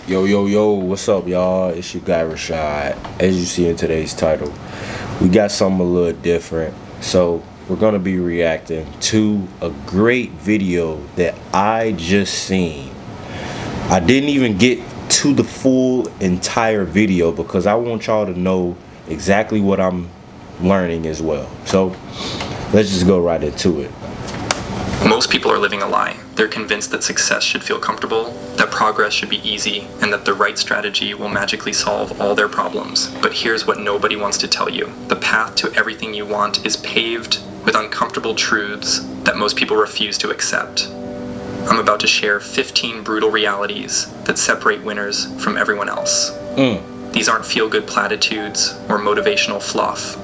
Yo, what's up, y'all? It's your guy Rashad. As you see in today's title, we got something a little different. So, we're gonna be reacting to a great video that I just seen. I didn't even get to the full entire video because I want y'all to know exactly what I'm learning as well. So, let's just go right into it. Most people are living a lie. They're convinced that success should feel comfortable, that progress should be easy, and that the right strategy will magically solve all their problems. But here's what nobody wants to tell you. The path to everything you want is paved with uncomfortable truths that most people refuse to accept. I'm about to share 15 brutal realities that separate winners from everyone else. These aren't feel-good platitudes or motivational fluff.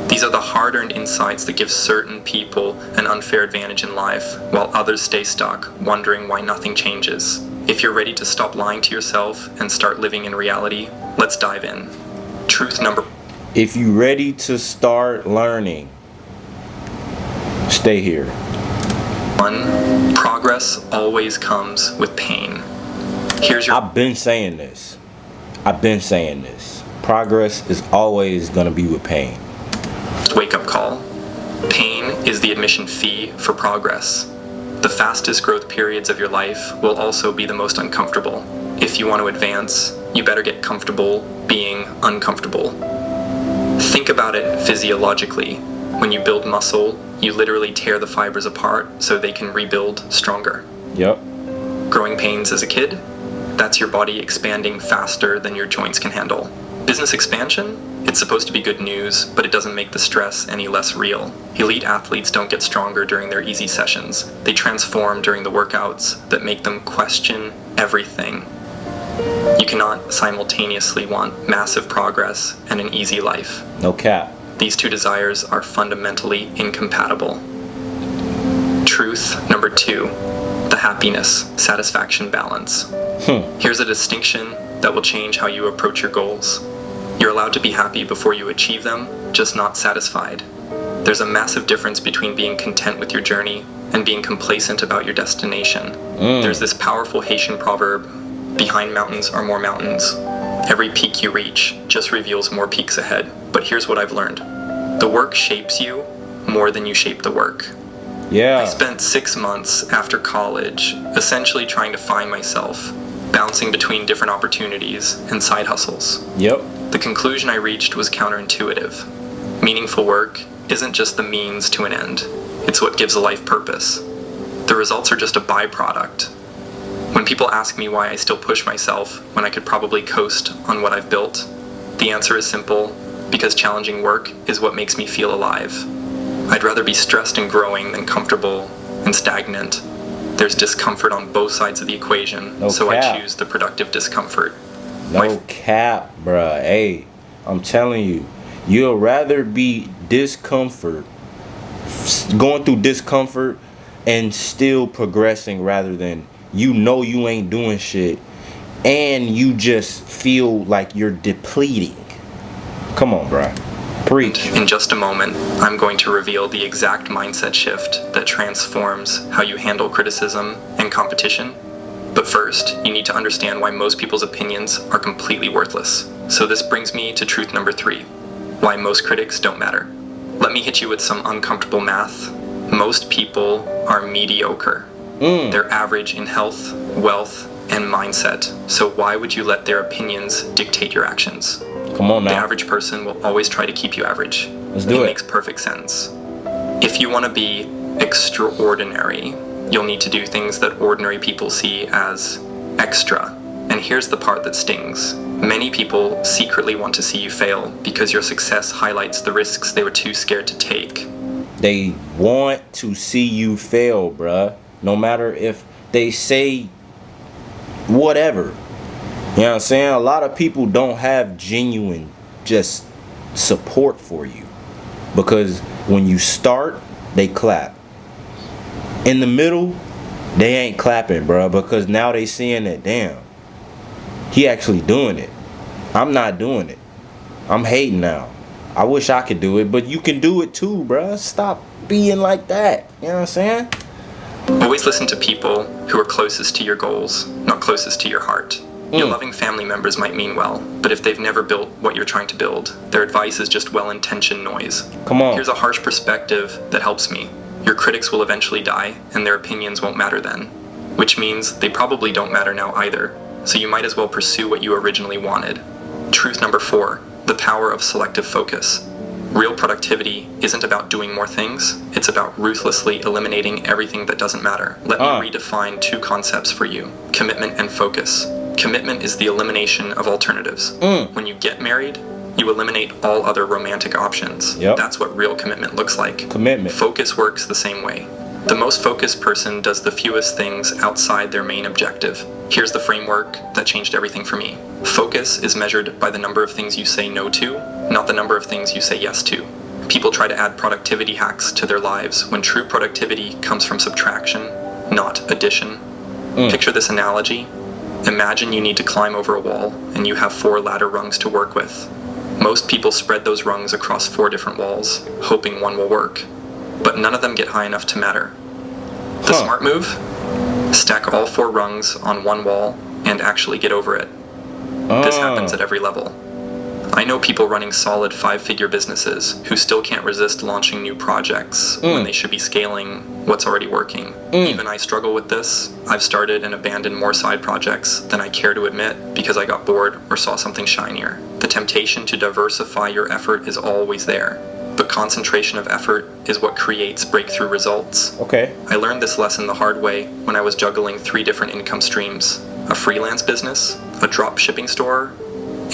These are the hard-earned insights that give certain people an unfair advantage in life, while others stay stuck, wondering why nothing changes. If you're ready to stop lying to yourself and start living in reality, let's dive in. Truth number... If you're ready to start learning, stay here. 1. Progress always comes with pain. Here's your... I've been saying this. Progress is always gonna be with pain. Wake-up call. Pain is the admission fee for progress. The fastest growth periods of your life will also be the most uncomfortable. If you want to advance, you better get comfortable being uncomfortable. Think about it physiologically. When you build muscle, you literally tear the fibers apart so they can rebuild stronger. Yep. Growing pains as a kid, that's your body expanding faster than your joints can handle. Business expansion? It's supposed to be good news, but it doesn't make the stress any less real. Elite athletes don't get stronger during their easy sessions. They transform during the workouts that make them question everything. You cannot simultaneously want massive progress and an easy life. No cap. These two desires are fundamentally incompatible. Truth number 2, the happiness, satisfaction balance. Here's a distinction that will change how you approach your goals. You're allowed to be happy before you achieve them, just not satisfied. There's a massive difference between being content with your journey and being complacent about your destination. There's this powerful Haitian proverb, behind mountains are more mountains. Every peak you reach just reveals more peaks ahead. But here's what I've learned. The work shapes you more than you shape the work. Yeah. I spent 6 months after college essentially trying to find myself, bouncing between different opportunities and side hustles. Yep. The conclusion I reached was counterintuitive. Meaningful work isn't just the means to an end. It's what gives a life purpose. The results are just a byproduct. When people ask me why I still push myself when I could probably coast on what I've built, the answer is simple, because challenging work is what makes me feel alive. I'd rather be stressed and growing than comfortable and stagnant. There's discomfort on both sides of the equation, so I choose the productive discomfort. No cap, bruh. Hey, I'm telling you, you'll rather be going through discomfort and still progressing rather than you ain't doing shit and you just feel like you're depleting. Come on, bruh. Preach. In just a moment, I'm going to reveal the exact mindset shift that transforms how you handle criticism and competition. But first, you need to understand why most people's opinions are completely worthless. So this brings me to truth number 3, why most critics don't matter. Let me hit you with some uncomfortable math. Most people are mediocre. They're average in health, wealth, and mindset. So why would you let their opinions dictate your actions? Come on now. The average person will always try to keep you average. Let's do it. It makes perfect sense. If you want to be extraordinary, you'll need to do things that ordinary people see as extra. And here's the part that stings. Many people secretly want to see you fail because your success highlights the risks they were too scared to take. They want to see you fail, bruh. No matter if they say whatever. You know what I'm saying? A lot of people don't have genuine just support for you. Because when you start, they clap. In the middle, they ain't clapping, bro, because now they seeing that, damn, he actually doing it. I'm not doing it. I'm hating now. I wish I could do it, but you can do it too, bro. Stop being like that. You know what I'm saying? Always listen to people who are closest to your goals, not closest to your heart. Your loving family members might mean well, but if they've never built what you're trying to build, their advice is just well-intentioned noise. Come on. Here's a harsh perspective that helps me. Your critics will eventually die, and their opinions won't matter then. Which means they probably don't matter now either, so you might as well pursue what you originally wanted. Truth number 4, the power of selective focus. Real productivity isn't about doing more things, it's about ruthlessly eliminating everything that doesn't matter. Let me redefine 2 concepts for you, commitment and focus. Commitment is the elimination of alternatives. When you get married, you eliminate all other romantic options. That's what real commitment looks like. Commitment. Focus works the same way. The most focused person does the fewest things outside their main objective. Here's the framework that changed everything for me. Focus is measured by the number of things you say no to, not the number of things you say yes to. People try to add productivity hacks to their lives when true productivity comes from subtraction, not addition. Picture this analogy. Imagine you need to climb over a wall and you have 4 ladder rungs to work with. Most people spread those rungs across 4 different walls, hoping one will work. But none of them get high enough to matter. The smart move? Stack all 4 rungs on one wall and actually get over it. This happens at every level. I know people running solid 5-figure businesses who still can't resist launching new projects when they should be scaling what's already working. Even I struggle with this. I've started and abandoned more side projects than I care to admit because I got bored or saw something shinier. The temptation to diversify your effort is always there. But concentration of effort is what creates breakthrough results. Okay. I learned this lesson the hard way when I was juggling 3 different income streams: a freelance business, a drop shipping store,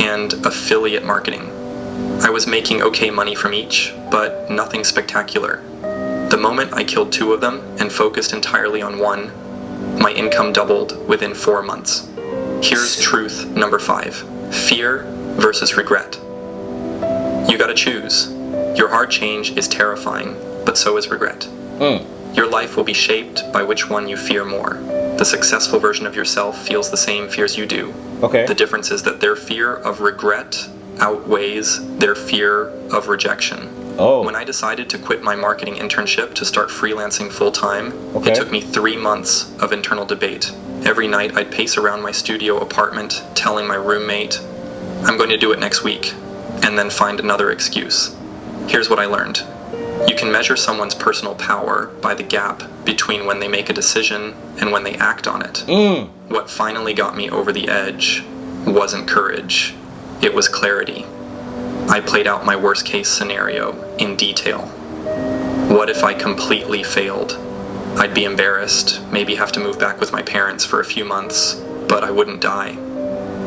and affiliate marketing. I was making okay money from each, but nothing spectacular. The moment I killed 2 of them and focused entirely on one, my income doubled within 4 months. Here's truth number 5. Fear versus regret. You gotta choose. Your hard change is terrifying, but so is regret. Your life will be shaped by which one you fear more. The successful version of yourself feels the same fears you do. Okay. The difference is that their fear of regret outweighs their fear of rejection. When I decided to quit my marketing internship to start freelancing full-time, it took me 3 months of internal debate. Every night I'd pace around my studio apartment telling my roommate, I'm going to do it next week, and then find another excuse. Here's what I learned. You can measure someone's personal power by the gap between when they make a decision and when they act on it. What finally got me over the edge wasn't courage, it was clarity. I played out my worst case scenario in detail. What if I completely failed? I'd be embarrassed, maybe have to move back with my parents for a few months, but I wouldn't die.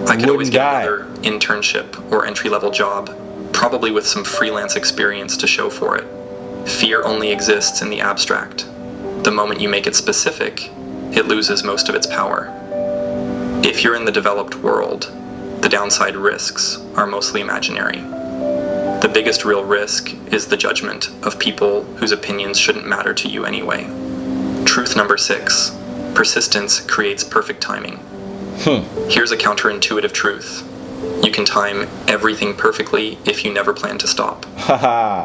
I could always get another internship or entry-level job, probably with some freelance experience to show for it. Fear only exists in the abstract. The moment you make it specific, it loses most of its power. If you're in the developed world, the downside risks are mostly imaginary. The biggest real risk is the judgment of people whose opinions shouldn't matter to you anyway. Truth number 6. Persistence creates perfect timing. Here's a counterintuitive truth. You can time everything perfectly if you never plan to stop.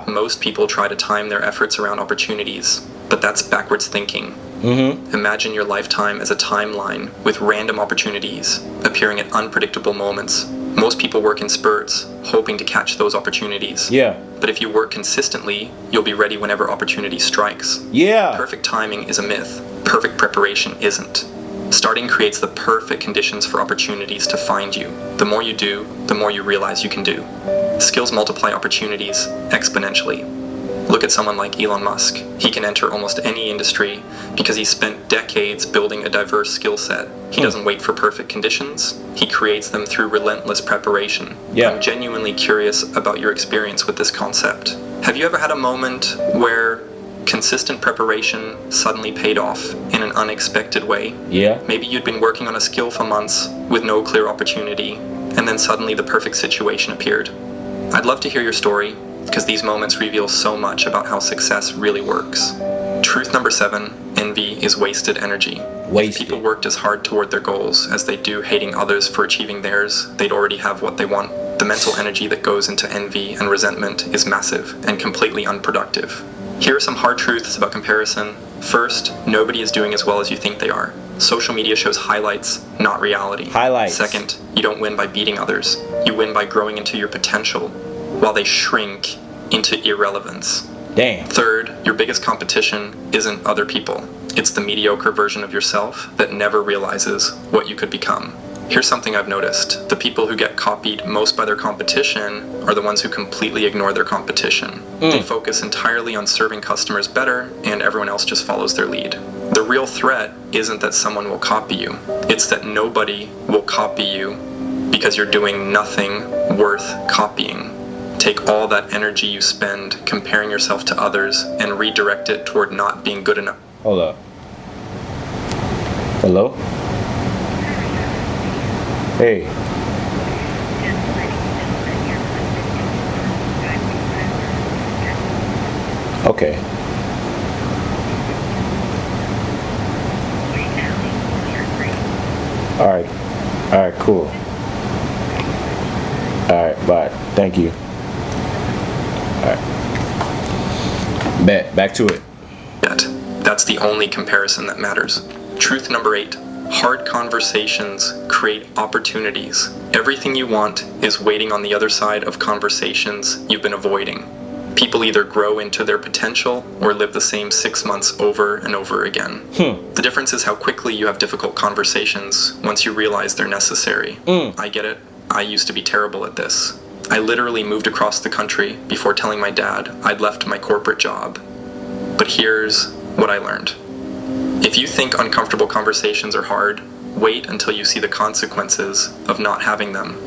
Most people try to time their efforts around opportunities, but that's backwards thinking. Imagine your lifetime as a timeline with random opportunities appearing at unpredictable moments. Most people work in spurts, hoping to catch those opportunities. But if you work consistently, you'll be ready whenever opportunity strikes. Perfect timing is a myth. Perfect preparation isn't. Starting creates the perfect conditions for opportunities to find you. The more you do, the more you realize you can do. Skills multiply opportunities exponentially. Look at someone like Elon Musk. He can enter almost any industry because he spent decades building a diverse skill set. He doesn't wait for perfect conditions. He creates them through relentless preparation. I'm genuinely curious about your experience with this concept. Have you ever had a moment where consistent preparation suddenly paid off in an unexpected way? Maybe you'd been working on a skill for months with no clear opportunity, and then suddenly the perfect situation appeared. I'd love to hear your story, because these moments reveal so much about how success really works. Truth number 7, envy is wasted energy. If people worked as hard toward their goals as they do hating others for achieving theirs, they'd already have what they want. The mental energy that goes into envy and resentment is massive and completely unproductive. Here are some hard truths about comparison. First, nobody is doing as well as you think they are. social media shows highlights, not reality. Highlights. Second, you don't win by beating others. You win by growing into your potential, while they shrink into irrelevance. Damn. Third, your biggest competition isn't other people. It's the mediocre version of yourself that never realizes what you could become. Here's something I've noticed. The people who get copied most by their competition are the ones who completely ignore their competition. They focus entirely on serving customers better, and everyone else just follows their lead. The real threat isn't that someone will copy you. It's that nobody will copy you because you're doing nothing worth copying. Take all that energy you spend comparing yourself to others and redirect it toward not being good enough. Hold up. Hello? Hey. Okay. Alright. Alright, cool. Alright, bye. Thank you. Alright. Bet. Back to it. Yet. That's the only comparison that matters. Truth number 8. Hard conversations create opportunities. Everything you want is waiting on the other side of conversations you've been avoiding. People either grow into their potential or live the same 6 months over and over again. The difference is how quickly you have difficult conversations once you realize they're necessary. I get it. I used to be terrible at this. I literally moved across the country before telling my dad I'd left my corporate job. But here's what I learned. If you think uncomfortable conversations are hard, wait until you see the consequences of not having them.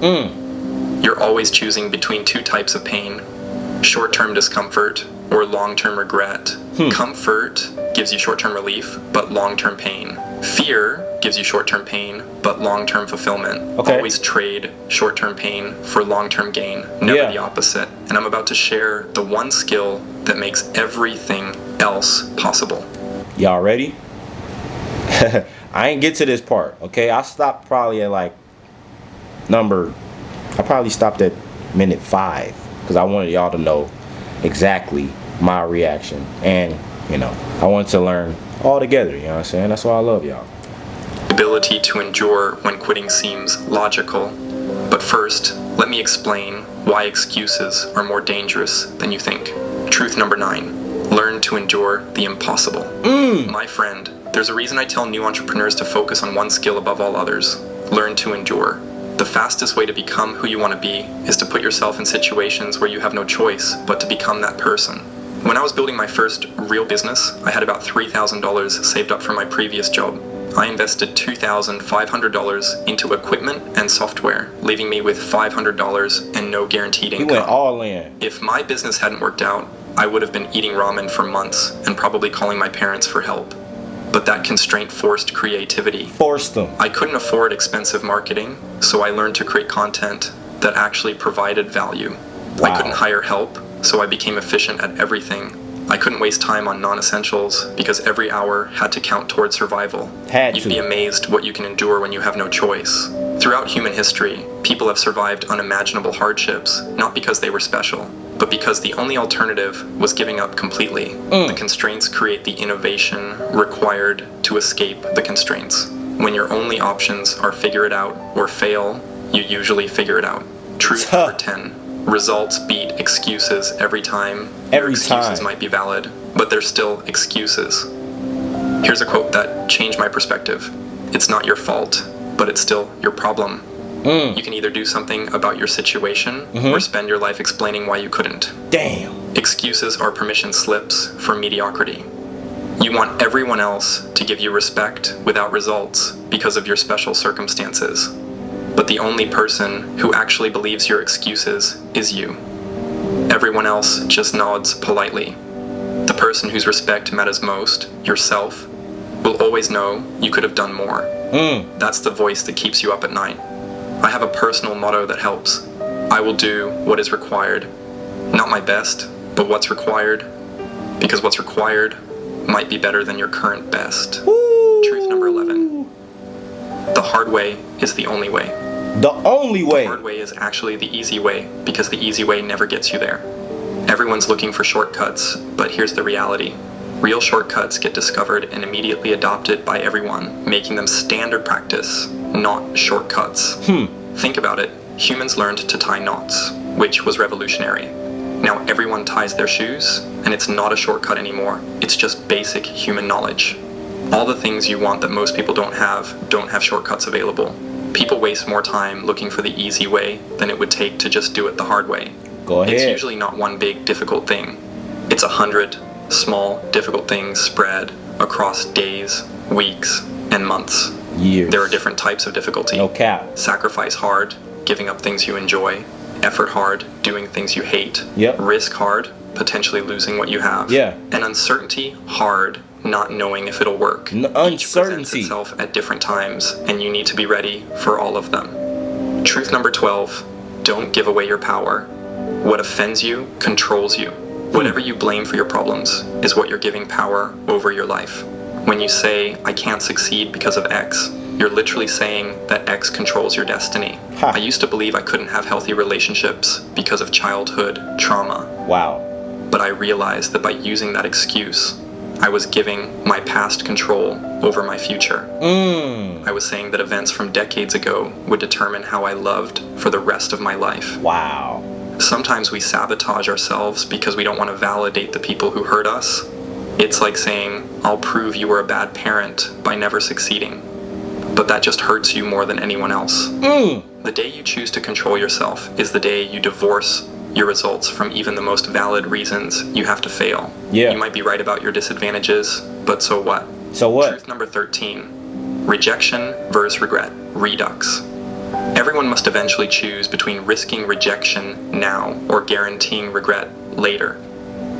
You're always choosing between two types of pain: short-term discomfort or long-term regret. Comfort gives you short-term relief, but long-term pain. Fear gives you short-term pain, but long-term fulfillment. Okay. Always trade short-term pain for long-term gain, never the opposite. And I'm about to share the one skill that makes everything else possible. Y'all ready? I ain't get to this part, okay? I stopped probably at like I probably stopped at minute 5 because I wanted y'all to know exactly my reaction, and I wanted to learn all together. You know what I'm saying? That's why I love y'all. Ability to endure when quitting seems logical. But first, let me explain why excuses are more dangerous than you think. Truth number 9. Learn to endure the impossible. My friend, there's a reason I tell new entrepreneurs to focus on one skill above all others. Learn to endure. The fastest way to become who you want to be is to put yourself in situations where you have no choice but to become that person. When I was building my first real business, I had about $3,000 saved up from my previous job. I invested $2,500 into equipment and software, leaving me with $500 and no guaranteed income. You went all in. If my business hadn't worked out, I would have been eating ramen for months and probably calling my parents for help. But that constraint forced creativity. Forced them. I couldn't afford expensive marketing, so I learned to create content that actually provided value. Wow. I couldn't hire help, so I became efficient at everything. I couldn't waste time on non-essentials because every hour had to count toward survival. You'd be amazed what you can endure when you have no choice. Throughout human history, people have survived unimaginable hardships, not because they were special, but because the only alternative was giving up completely. The constraints create the innovation required to escape the constraints. When your only options are figure it out or fail, you usually figure it out. Truth number 10. Results beat excuses every time. Your excuses might be valid, but they're still excuses. Here's a quote that changed my perspective. It's not your fault, but it's still your problem. You can either do something about your situation or spend your life explaining why you couldn't. Damn. Excuses are permission slips for mediocrity. You want everyone else to give you respect without results because of your special circumstances. But the only person who actually believes your excuses is you. Everyone else just nods politely. The person whose respect matters most, yourself, will always know you could have done more. That's the voice that keeps you up at night. I have a personal motto that helps. I will do what is required. Not my best, but what's required. Because what's required might be better than your current best. Truth number 11. The hard way is the only way. The only way. The hard way is actually the easy way, because the easy way never gets you there. Everyone's looking for shortcuts, but here's the reality. Real shortcuts get discovered and immediately adopted by everyone, making them standard practice, not shortcuts. Think about it. Humans learned to tie knots, which was revolutionary. Now everyone ties their shoes, and it's not a shortcut anymore. It's just basic human knowledge. All the things you want that most people don't have shortcuts available. People waste more time looking for the easy way than it would take to just do it the hard way. Go ahead. It's usually not one big difficult thing. It's 100 small difficult things spread across days, weeks, and months. Years. There are different types of difficulty. No cap. Sacrifice hard, giving up things you enjoy. Effort hard, doing things you hate. Yep. Risk hard, potentially losing what you have. Yeah. And uncertainty hard, not knowing if it'll work. Each presents Uncertainty. itself at different times, and you need to be ready for all of them. Truth number 12, don't give away your power. What offends you controls you. Whatever you blame for your problems is what you're giving power over your life. When you say, I can't succeed because of X, you're literally saying that X controls your destiny. Ha. I used to believe I couldn't have healthy relationships because of childhood trauma. Wow. But I realized that by using that excuse, I was giving my past control over my future. I was saying that events from decades ago would determine how I loved for the rest of my life. Wow. Sometimes we sabotage ourselves because we don't want to validate the people who hurt us. It's like saying, I'll prove you were a bad parent by never succeeding. But that just hurts you more than anyone else. The day you choose to control yourself is the day you divorce your results from even the most valid reasons you have to fail. Yeah. You might be right about your disadvantages, but so what? So what? Truth number 13. Rejection versus regret. Redux. Everyone must eventually choose between risking rejection now or guaranteeing regret later.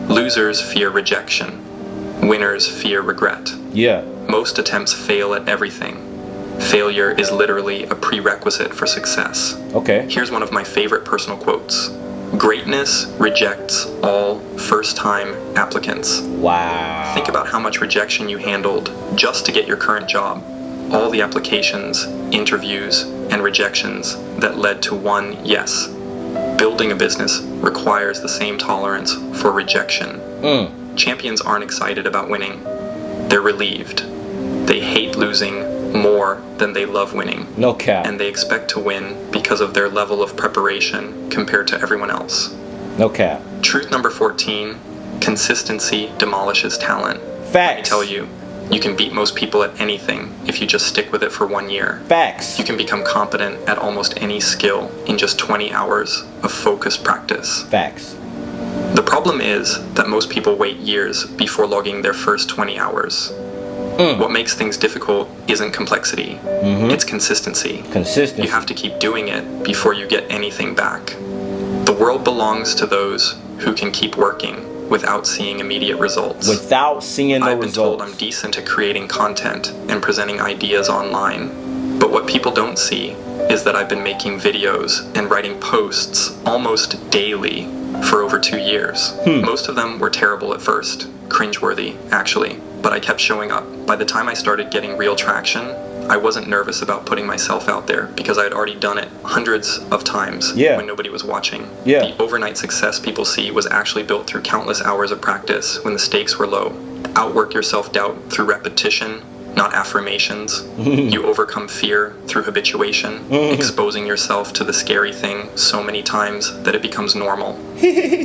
Losers fear rejection. Winners fear regret. Yeah. Most attempts fail at everything. Failure is literally a prerequisite for success. Okay. Here's one of my favorite personal quotes. Greatness rejects all first-time applicants. Wow. Think about how much rejection you handled just to get your current job. All the applications, interviews, and rejections that led to one yes. Building a business requires the same tolerance for rejection. Champions aren't excited about winning. They're relieved. They hate losing more than they love winning. No cap. And they expect to win because of their level of preparation compared to everyone else. No cap. Truth number 14, consistency demolishes talent. Facts. Let me tell you, you can beat most people at anything if you just stick with it for 1 year. Facts. You can become competent at almost any skill in just 20 hours of focused practice. Facts. The problem is that most people wait years before logging their first 20 hours. What makes things difficult isn't complexity, it's consistency. Consistency. You have to keep doing it before you get anything back. The world belongs to those who can keep working without seeing immediate results. Without seeing no I've been told results. I'm decent at creating content and presenting ideas online, but what people don't see is that I've been making videos and writing posts almost daily for over 2 years. Most of them were terrible at first, cringeworthy actually, but I kept showing up. By the time I started getting real traction, I wasn't nervous about putting myself out there because I had already done it hundreds of times when nobody was watching. Yeah. The overnight success people see was actually built through countless hours of practice when the stakes were low. Outwork your self-doubt through repetition, not affirmations. You overcome fear through habituation, exposing yourself to the scary thing so many times that it becomes normal.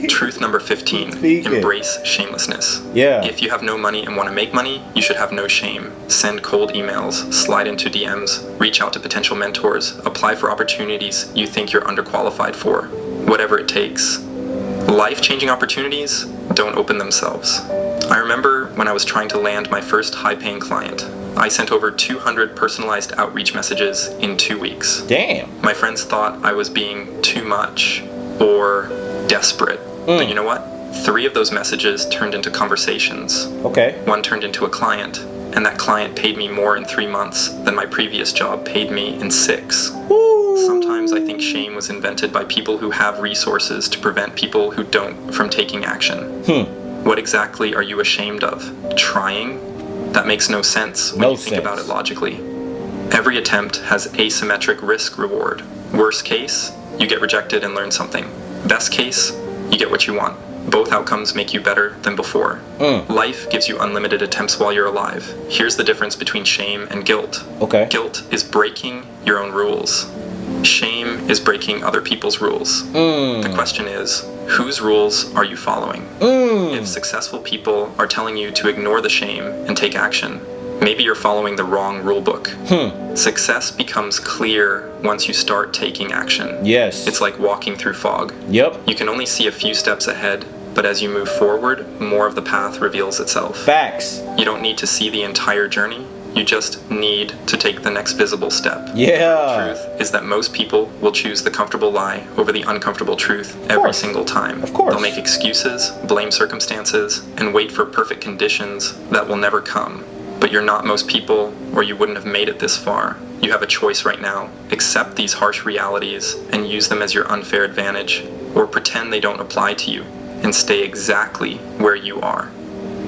Truth number 15, embrace shamelessness. Yeah. If you have no money and want to make money, you should have no shame. Send cold emails, slide into DMs, reach out to potential mentors, apply for opportunities you think you're underqualified for. Whatever it takes. Life-changing opportunities don't open themselves. I remember when I was trying to land my first high-paying client. I sent over 200 personalized outreach messages in 2 weeks. Damn. My friends thought I was being too much or desperate. But you know what? 3 of those messages turned into conversations. Okay. 1 turned into a client, and that client paid me more in 3 months than my previous job paid me in 6. Woo. Sometimes I think shame was invented by people who have resources to prevent people who don't from taking action. What exactly are you ashamed of? Trying? That makes no sense when you think about it logically. Every attempt has asymmetric risk reward. Worst case, you get rejected and learn something. Best case, you get what you want. Both outcomes make you better than before. Life gives you unlimited attempts while you're alive. Here's the difference between shame and guilt. Okay. Guilt is breaking your own rules. Shame is breaking other people's rules. The question is, whose rules are you following? If successful people are telling you to ignore the shame and take action, maybe you're following the wrong rule book. Success becomes clear once you start taking action. Yes. It's like walking through fog. Yep. You can only see a few steps ahead, but as you move forward, more of the path reveals itself. Facts. You don't need to see the entire journey. You just need to take the next visible step. Yeah. The truth is that most people will choose the comfortable lie over the uncomfortable truth every single time. Of course. They'll make excuses, blame circumstances, and wait for perfect conditions that will never come. But you're not most people, or you wouldn't have made it this far. You have a choice right now. Accept these harsh realities and use them as your unfair advantage, or pretend they don't apply to you and stay exactly where you are.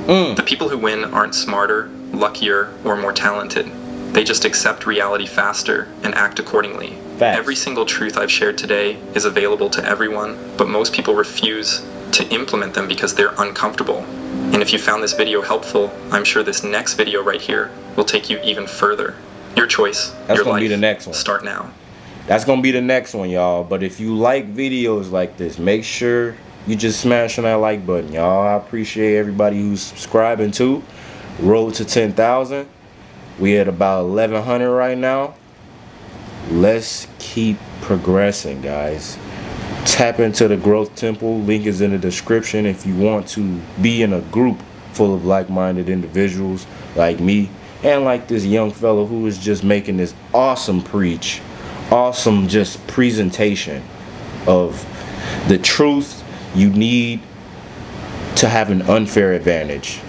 The people who win aren't smarter, luckier, or more talented. They just accept reality faster and act accordingly. Facts. Every single truth I've shared today is available to everyone, but most people refuse to implement them because they're uncomfortable. And if you found this video helpful, I'm sure this next video right here will take you even further. Your choice, That's your gonna life. be the next one. Start now. That's gonna be the next one, y'all. But if you like videos like this, make sure you just smash on that like button, y'all. I appreciate everybody who's subscribing too. Road to 10,000. We at about 1,100 right now. Let's keep progressing, guys. Tap into the Growth Temple. Link is in the description if you want to be in a group full of like-minded individuals like me and like this young fellow who is just making this awesome awesome just presentation of the truth you need to have an unfair advantage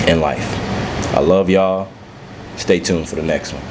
in life. I love y'all. Stay tuned for the next one.